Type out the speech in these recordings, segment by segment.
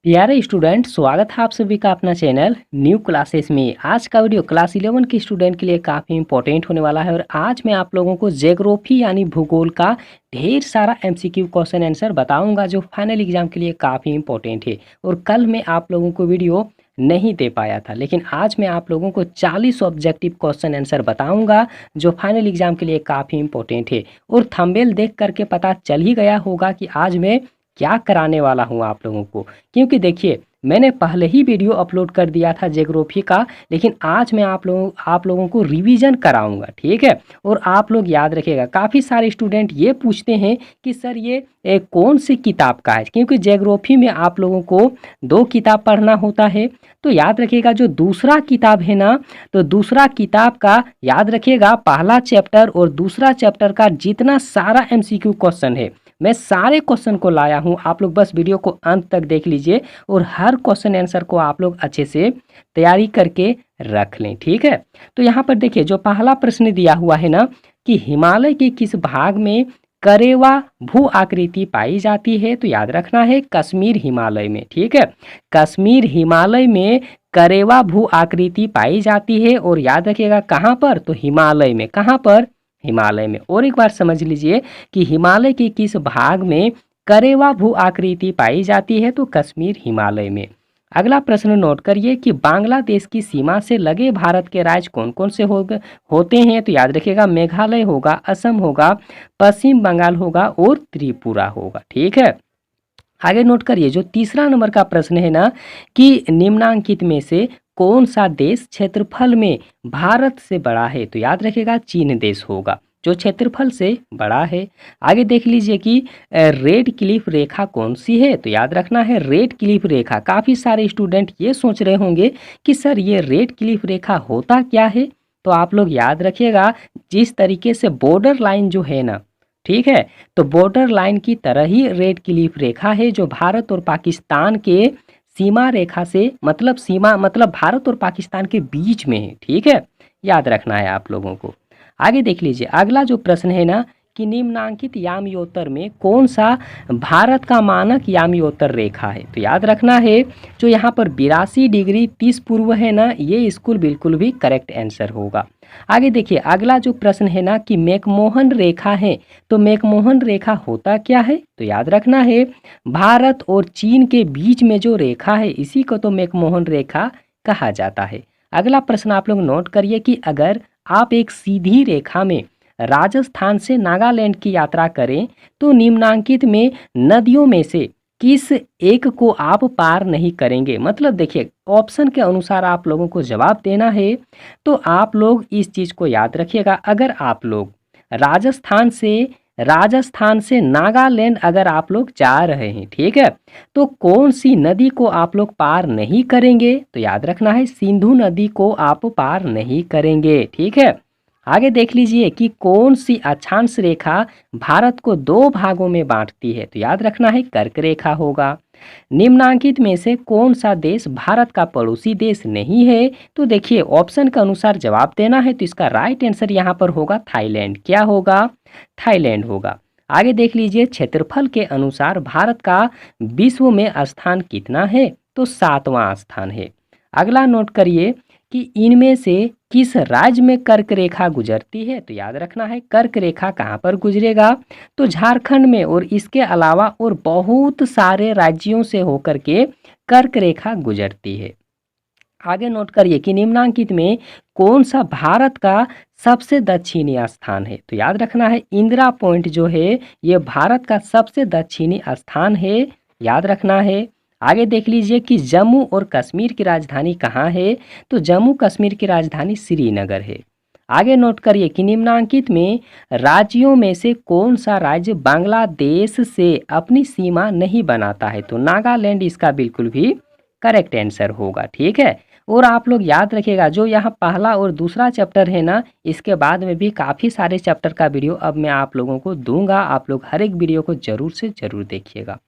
प्यारे स्टूडेंट, स्वागत है आप सभी का अपना चैनल न्यू क्लासेस में। आज का वीडियो क्लास 11 के स्टूडेंट के लिए काफ़ी इंपॉर्टेंट होने वाला है और आज मैं आप लोगों को ज्योग्राफी यानी भूगोल का ढेर सारा एमसीक्यू क्वेश्चन आंसर बताऊंगा जो फाइनल एग्जाम के लिए काफ़ी इंपॉर्टेंट है। और कल मैं आप लोगों को वीडियो नहीं दे पाया था, लेकिन आज मैं आप लोगों को 40 ऑब्जेक्टिव क्वेश्चन आंसर बताऊंगा जो फाइनल एग्जाम के लिए काफ़ी इंपॉर्टेंट है। और थंबनेल देख करके पता चल ही गया होगा कि आज मैं क्या कराने वाला हूँ आप लोगों को, क्योंकि देखिए मैंने पहले ही वीडियो अपलोड कर दिया था ज्योग्राफी का, लेकिन आज मैं आप लोगों को रिवीजन कराऊंगा, ठीक है। और आप लोग याद रखिएगा, काफ़ी सारे स्टूडेंट ये पूछते हैं कि सर ये कौन सी किताब का है, क्योंकि ज्योग्राफी में आप लोगों को 2 किताब पढ़ना होता है। तो याद रखिएगा जो दूसरा किताब है ना, तो दूसरा किताब का याद रखिएगा पहला चैप्टर और दूसरा चैप्टर का जितना सारा एमसीक्यू क्वेश्चन है, मैं सारे क्वेश्चन को लाया हूँ। आप लोग बस वीडियो को अंत तक देख लीजिए और हर क्वेश्चन आंसर को आप लोग अच्छे से तैयारी करके रख लें, ठीक है। तो यहाँ पर देखिए जो पहला प्रश्न दिया हुआ है ना कि हिमालय के किस भाग में करेवा भू आकृति पाई जाती है, तो याद रखना है कश्मीर हिमालय में, ठीक है। कश्मीर हिमालय में करेवा भू आकृति पाई जाती है और याद रखिएगा कहाँ पर, तो हिमालय में। कहाँ पर, हिमालय में। और एक बार समझ लीजिए कि हिमालय के किस भाग में करेवा भू आकृति पाई जाती है, तो कश्मीर हिमालय में। अगला प्रश्न नोट करिए कि बांग्लादेश की सीमा से लगे भारत के राज्य कौन कौन से होते हैं, तो याद रखिएगा मेघालय होगा, असम होगा, पश्चिम बंगाल होगा और त्रिपुरा होगा, ठीक है। आगे नोट करिए जो तीसरा नंबर का प्रश्न है ना कि निम्नांकित में से कौन सा देश क्षेत्रफल में भारत से बड़ा है, तो याद रखिएगा चीन देश होगा जो क्षेत्रफल से बड़ा है। आगे देख लीजिए कि रेड क्लिफ रेखा कौन सी है, तो याद रखना है रेड क्लिफ रेखा। काफ़ी सारे स्टूडेंट ये सोच रहे होंगे कि सर ये रेड क्लिफ रेखा होता क्या है, तो आप लोग याद रखिएगा जिस तरीके से बॉर्डर लाइन जो है ना, ठीक है, तो बॉर्डर लाइन की तरह ही रेड क्लिफ रेखा है जो भारत और पाकिस्तान के सीमा रेखा से मतलब भारत और पाकिस्तान के बीच में है, ठीक है। याद रखना है आप लोगों को। आगे देख लीजिए अगला जो प्रश्न है ना कि निम्नांकित याम्योत्तर में कौन सा भारत का मानक याम्योत्तर रेखा है, तो याद रखना है जो यहाँ पर 82 डिग्री 30 पूर्व है ना, ये स्कूल बिल्कुल भी करेक्ट आंसर होगा। आगे देखिए अगला जो प्रश्न है ना कि मैकमोहन रेखा है, तो मैकमोहन रेखा होता क्या है, तो याद रखना है भारत और चीन के बीच में जो रेखा है इसी को तो मैकमोहन रेखा कहा जाता है। अगला प्रश्न आप लोग नोट करिए कि अगर आप एक सीधी रेखा में राजस्थान से नागालैंड की यात्रा करें तो निम्नांकित में नदियों में से किस एक को आप पार नहीं करेंगे। मतलब देखिए ऑप्शन के अनुसार आप लोगों को जवाब देना है, तो आप लोग इस चीज़ को याद रखिएगा। अगर आप लोग राजस्थान से नागालैंड अगर आप लोग जा रहे हैं, ठीक है, तो कौन सी नदी को आप लोग पार नहीं करेंगे, तो याद रखना है सिंधु नदी को आप पार नहीं करेंगे, ठीक है। आगे देख लीजिए कि कौन सी अक्षांश रेखा भारत को 2 भागों में बांटती है, तो याद रखना है कर्क रेखा होगा। निम्नांकित में से कौन सा देश भारत का पड़ोसी देश नहीं है, तो देखिए ऑप्शन के अनुसार जवाब देना है, तो इसका राइट आंसर यहाँ पर होगा थाईलैंड। क्या होगा, थाईलैंड होगा। आगे देख लीजिए क्षेत्रफल के अनुसार भारत का विश्व में स्थान कितना है, तो 7वां स्थान है। अगला नोट करिए कि इनमें से किस राज्य में कर्क रेखा गुजरती है, तो याद रखना है कर्क रेखा कहाँ पर गुजरेगा, तो झारखंड में। और इसके अलावा और बहुत सारे राज्यों से होकर के कर्क रेखा गुजरती है। आगे नोट करिए कि निम्नांकित में कौन सा भारत का सबसे दक्षिणी स्थान है, तो याद रखना है इंदिरा पॉइंट जो है ये भारत का सबसे दक्षिणी स्थान है, याद रखना है। आगे देख लीजिए कि जम्मू और कश्मीर की राजधानी कहाँ है, तो जम्मू कश्मीर की राजधानी श्रीनगर है। आगे नोट करिए कि निम्नांकित में राज्यों में से कौन सा राज्य बांग्लादेश से अपनी सीमा नहीं बनाता है, तो नागालैंड इसका बिल्कुल भी करेक्ट आंसर होगा, ठीक है। और आप लोग याद रखिएगा जो यहाँ पहला और दूसरा चैप्टर है ना, इसके बाद में भी काफ़ी सारे चैप्टर का वीडियो अब मैं आप लोगों को दूंगा। आप लोग हर एक वीडियो को जरूर से जरूर देखिएगा।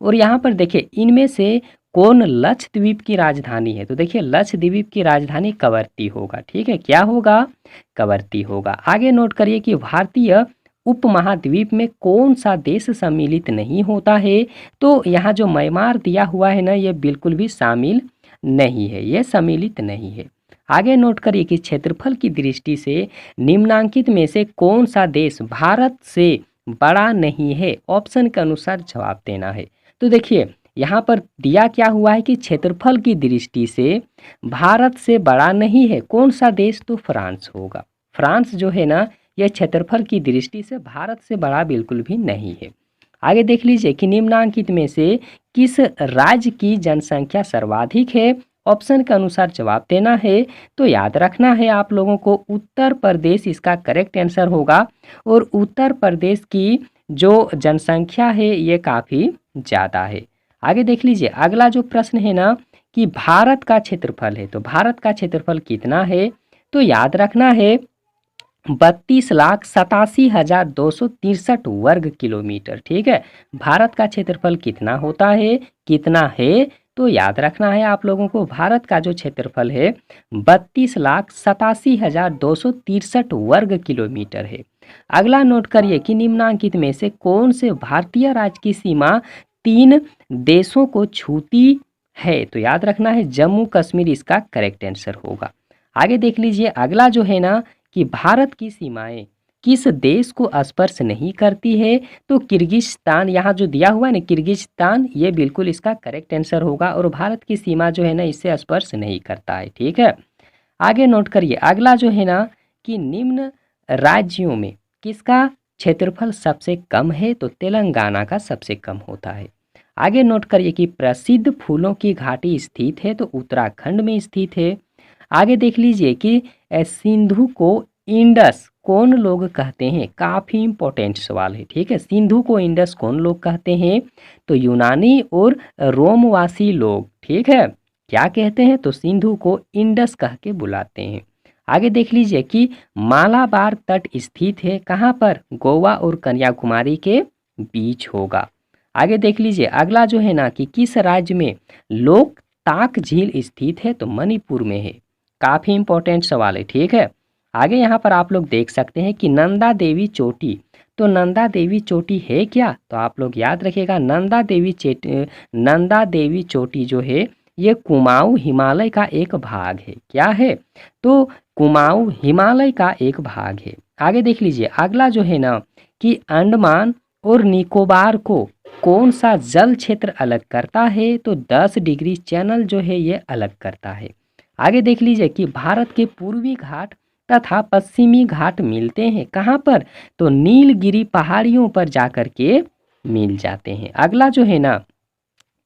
और यहाँ पर देखिए इनमें से कौन लक्षद्वीप की राजधानी है, तो देखिए लक्षद्वीप की राजधानी कवरत्ती होगा, ठीक है। क्या होगा, कवरत्ती होगा। आगे नोट करिए कि भारतीय उपमहाद्वीप में कौन सा देश सम्मिलित नहीं होता है? तो यहाँ जो म्यांमार दिया हुआ है ना, ये बिल्कुल भी शामिल नहीं है, ये सम्मिलित नहीं है। आगे नोट करिए कि क्षेत्रफल की दृष्टि से निम्नांकित में से कौन सा देश भारत से बड़ा नहीं है? ऑप्शन के अनुसार जवाब देना है। तो देखिए यहाँ पर दिया क्या हुआ है कि क्षेत्रफल की दृष्टि से भारत से बड़ा नहीं है कौन सा देश? तो फ्रांस होगा। फ्रांस जो है ना, यह क्षेत्रफल की दृष्टि से भारत से बड़ा बिल्कुल भी नहीं है। आगे देख लीजिए कि निम्नांकित में से किस राज्य की जनसंख्या सर्वाधिक है? ऑप्शन के अनुसार जवाब देना है। तो याद रखना है आप लोगों को, उत्तर प्रदेश इसका करेक्ट आंसर होगा। और उत्तर प्रदेश की जो जनसंख्या है ये काफ़ी ज़्यादा है। आगे देख लीजिए अगला जो प्रश्न है ना कि भारत का क्षेत्रफल है, तो भारत का क्षेत्रफल कितना है? तो याद रखना है 32,87,263 वर्ग किलोमीटर। ठीक है, भारत का क्षेत्रफल कितना होता है, कितना है? तो याद रखना है आप लोगों को, भारत का जो क्षेत्रफल है 32,87,263 वर्ग किलोमीटर है। अगला नोट करिए कि निम्नांकित में से कौन से भारतीय राज्य की सीमा 3 देशों को छूती है? तो याद रखना है जम्मू कश्मीर इसका करेक्ट आंसर होगा। आगे देख लीजिए अगला जो है ना कि भारत की सीमाएं किस देश को स्पर्श नहीं करती है? तो किर्गिस्तान, यहाँ जो दिया हुआ है ना किर्गिस्तान, ये बिल्कुल इसका करेक्ट आंसर होगा। और भारत की सीमा जो है ना इससे स्पर्श नहीं करता है। ठीक है, आगे नोट करिए अगला जो है ना कि निम्न राज्यों में किसका क्षेत्रफल सबसे कम है? तो तेलंगाना का सबसे कम होता है। आगे नोट करिए कि प्रसिद्ध फूलों की घाटी स्थित है, तो उत्तराखंड में स्थित है। आगे देख लीजिए कि सिंधु को इंडस कौन लोग कहते हैं? काफ़ी इंपॉर्टेंट सवाल है। ठीक है, सिंधु को इंडस कौन लोग कहते हैं? तो यूनानी और रोमवासी लोग। ठीक है, क्या कहते हैं? तो सिंधु को इंडस कह के बुलाते हैं। आगे देख लीजिए कि मालाबार तट स्थित है कहाँ पर? गोवा और कन्याकुमारी के बीच होगा। आगे देख लीजिए अगला जो है ना कि किस राज्य में लोकताक झील स्थित है? तो मणिपुर में है। काफ़ी इंपॉर्टेंट सवाल है। ठीक है, आगे यहाँ पर आप लोग देख सकते हैं कि नंदा देवी चोटी, तो नंदा देवी चोटी है क्या? तो आप लोग याद रखिएगा नंदा देवी चोटी जो है ये कुमाऊं हिमालय का एक भाग है। क्या है? तो कुमाऊं हिमालय का एक भाग है। आगे देख लीजिए अगला जो है ना कि अंडमान और निकोबार को कौन सा जल क्षेत्र अलग करता है? तो 10 डिग्री चैनल जो है ये अलग करता है। आगे देख लीजिए कि भारत के पूर्वी घाट तथा पश्चिमी घाट मिलते हैं कहाँ पर? तो नीलगिरी पहाड़ियों पर जाकर के मिल जाते हैं। अगला जो है ना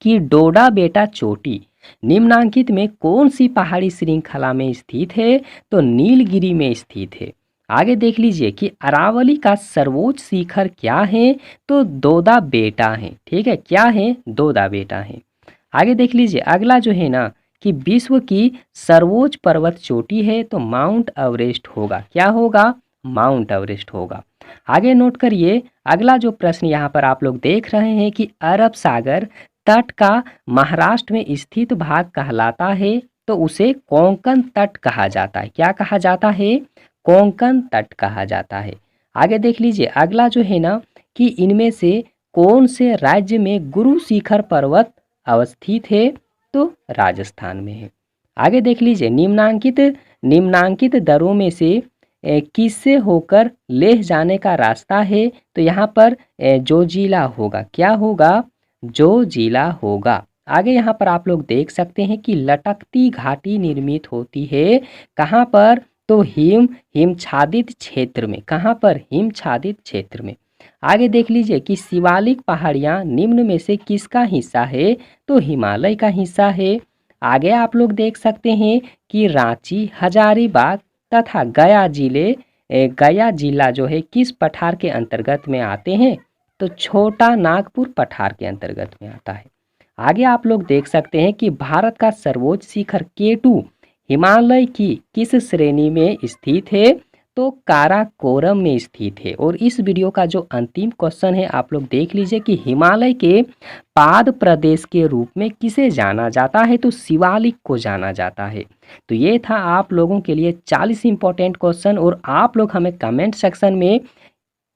कि डोडा बेटा चोटी निम्नांकित में कौन सी पहाड़ी श्रृंखला में स्थित है? तो नीलगिरी में स्थित है। आगे देख लीजिए कि अरावली का सर्वोच्च शिखर क्या है? तो दोदा बेटा है। ठीक है, क्या है? दोदा बेटा है। आगे देख लीजिए अगला जो है ना कि विश्व की सर्वोच्च पर्वत चोटी है, तो माउंट एवरेस्ट होगा। क्या होगा? माउंट एवरेस्ट होगा। आगे नोट करिए अगला जो प्रश्न यहाँ पर आप लोग देख रहे हैं कि अरब सागर तट का महाराष्ट्र में स्थित भाग कहलाता है, तो उसे कोंकण तट कहा जाता है। क्या कहा जाता है? कोंकण तट कहा जाता है। आगे देख लीजिए अगला जो है ना कि इनमें से कौन से राज्य में गुरु शिखर पर्वत अवस्थित है? तो राजस्थान में है। आगे देख लीजिए निम्नांकित दरों में से किससे होकर लेह जाने का रास्ता है? तो यहाँ पर जोजिला होगा। क्या होगा? जोजिला होगा। आगे यहाँ पर आप लोग देख सकते हैं कि लटकती घाटी निर्मित होती है कहाँ पर? तो हिमच्छादित क्षेत्र में। कहाँ पर? हिमच्छादित क्षेत्र में। आगे देख लीजिए कि शिवालिक पहाड़ियाँ निम्न में से किसका हिस्सा है? तो हिमालय का हिस्सा है। आगे आप लोग देख सकते हैं कि रांची, हजारीबाग तथा गया जिला जो है किस पठार के अंतर्गत में आते हैं? तो छोटा नागपुर पठार के अंतर्गत में आता है। आगे आप लोग देख सकते हैं कि भारत का सर्वोच्च शिखर K2 हिमालय की किस श्रेणी में स्थित है? तो काराकोरम में स्थित है। और इस वीडियो का जो अंतिम क्वेश्चन है आप लोग देख लीजिए कि हिमालय के पाद प्रदेश के रूप में किसे जाना जाता है? तो शिवालिक को जाना जाता है। तो ये था आप लोगों के लिए 40 इंपॉर्टेंट क्वेश्चन। और आप लोग हमें कमेंट सेक्शन में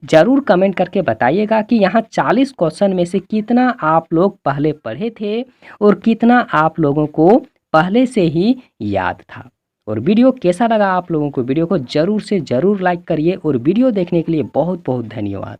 ज़रूर कमेंट करके बताइएगा कि यहाँ 40 क्वेश्चन में से कितना आप लोग पहले पढ़े थे और कितना आप लोगों को पहले से ही याद था। और वीडियो कैसा लगा आप लोगों को, वीडियो को ज़रूर से ज़रूर लाइक करिए और वीडियो देखने के लिए बहुत बहुत धन्यवाद।